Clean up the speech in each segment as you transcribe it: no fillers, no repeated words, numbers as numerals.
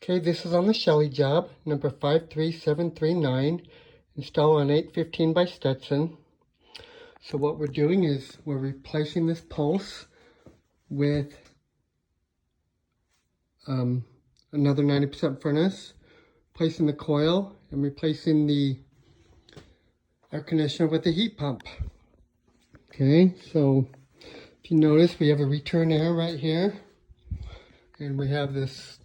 Okay, this is on the Shelley job, number 53739, installed on 815 by Stetson. So what we're doing is we're replacing this pulse with another 90% furnace, placing the coil, and replacing the air conditioner with the heat pump. Okay, so if you notice, we have a return air right here, and we have this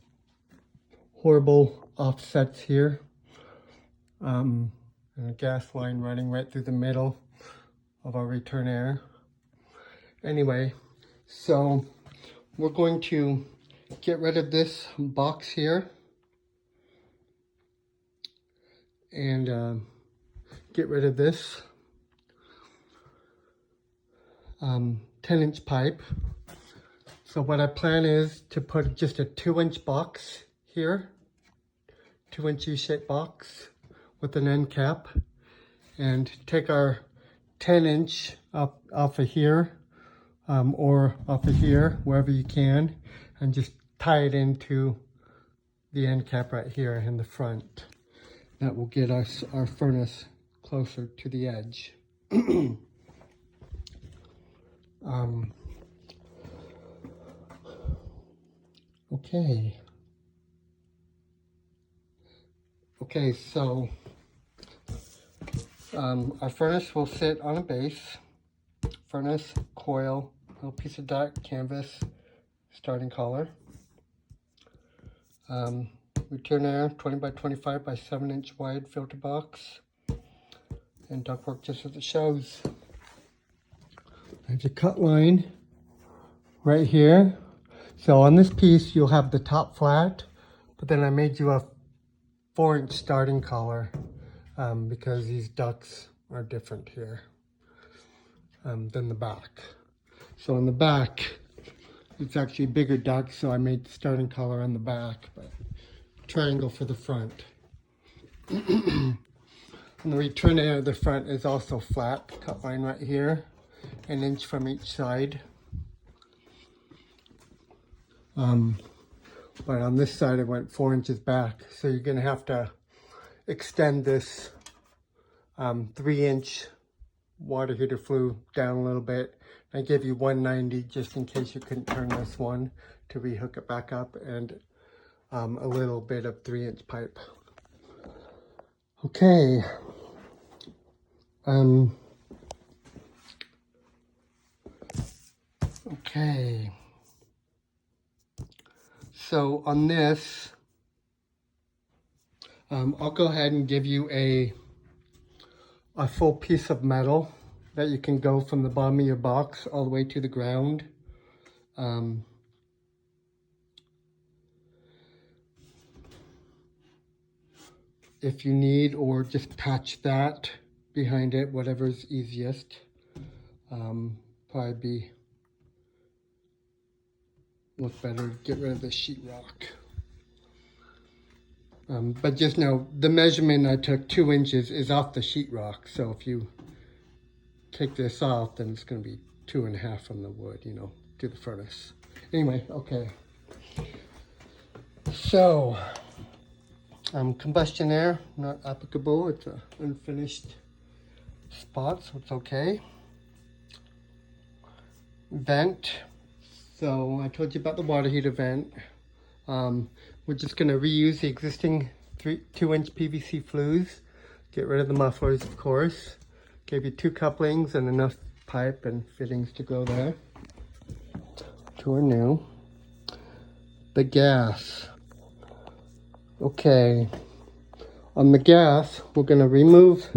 horrible offsets here, and a gas line running right through the middle of our return air. Anyway, so we're going to get rid of this box here and get rid of this 10-inch pipe. So what I plan is to put just a 2-inch box here, 2-inch U-shaped box with an end cap, and take our 10-inch up off of here or off of here, wherever you can, and just tie it into the end cap right here in the front. That will get us our furnace closer to the edge. Okay, so our furnace will sit on a base. Furnace, coil, little piece of dark canvas, starting collar. Return air, 20 by 25 by 7-inch wide filter box. And ductwork just as it shows. There's a cut line right here. So on this piece, you'll have the top flat, but then I made you a 4-inch starting collar because these ducts are different here than the back. So on the back, it's actually bigger duct, so I made the starting collar on the back, but triangle for the front. And the return air of the front is also flat, cut line right here, 1 inch from each side. But on this side, it went 4 inches back, so you're going to have to extend this 3-inch water heater flue down a little bit. I gave you 190 just in case you couldn't turn this one to rehook it back up, and a little bit of 3-inch pipe. Okay. Okay. So on this, I'll go ahead and give you a full piece of metal that you can go from the bottom of your box all the way to the ground. If you need, or just patch that behind it, whatever's easiest. Probably look better to get rid of the sheetrock. But just know the measurement I took, 2 inches, is off the sheetrock. So if you take this off, then it's going to be 2.5 from the wood, you know, to the furnace. Anyway, okay. So, combustion air, not applicable. It's an unfinished spot, so it's okay. Vent. So I told you about the water heater vent. We're just going to reuse the existing 2-inch PVC flues. Get rid of the mufflers, of course. Gave you 2 couplings and enough pipe and fittings to go there. 2 are new. The gas. Okay. On the gas, we're going to remove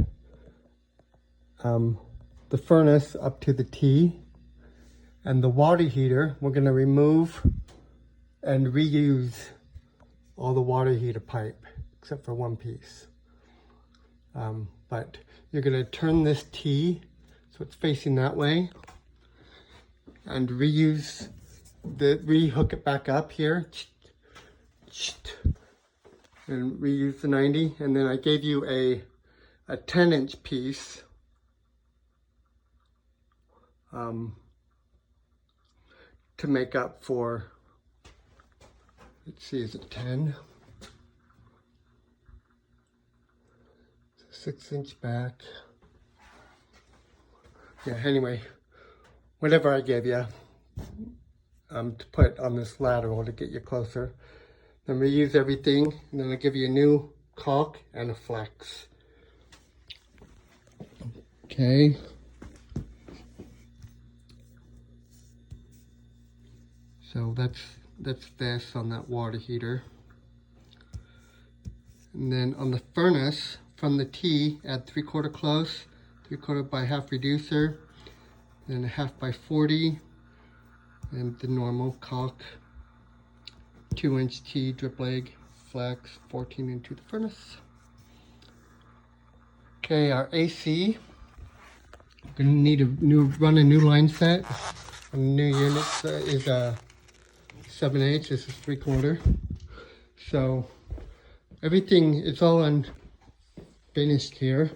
the furnace up to the T. And the water heater, we're going to remove and reuse all the water heater pipe, except for one piece. But you're going to turn this T so it's facing that way, and rehook it back up here, and reuse the 90. And then I gave you a 10-inch piece. To make up for, let's see, is it 10? 6-inch back. Yeah, anyway, whatever I gave you to put on this lateral to get you closer. Then reuse everything, and then I'll give you a new caulk and a flex. Okay. So that's this on that water heater. And then on the furnace, from the T, add 3/4 close, 3/4 by half reducer, then a 1/2 by 40, and the normal caulk, 2-inch T drip leg, flex, 14 into the furnace. Okay, our AC, gonna need run a new line set. A new unit is a 7/8, this is 3/4. So everything is all unfinished here.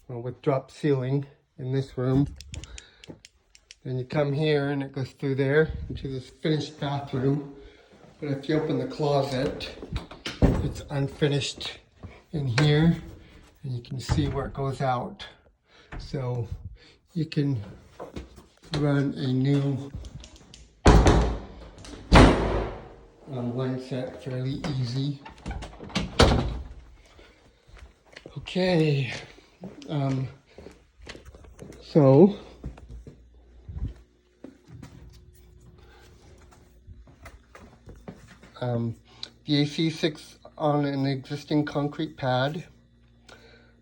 Well, with drop ceiling in this room. Then you come here and it goes through there into this finished bathroom. But if you open the closet, it's unfinished in here, and you can see where it goes out. So you can run a new line set fairly easy. Okay, so the AC sits on an existing concrete pad.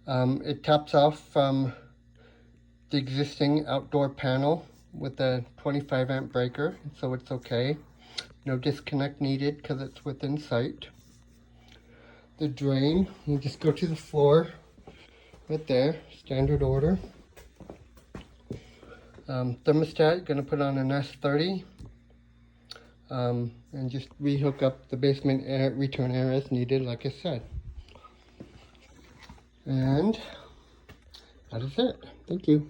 It taps off from the existing outdoor panel with a 25 amp breaker, so it's okay. No disconnect needed because it's within sight. The drain, you just go to the floor right there, standard order. Thermostat, gonna put on an S30 and just rehook up the basement air, return air as needed, like I said. And that is it. Thank you.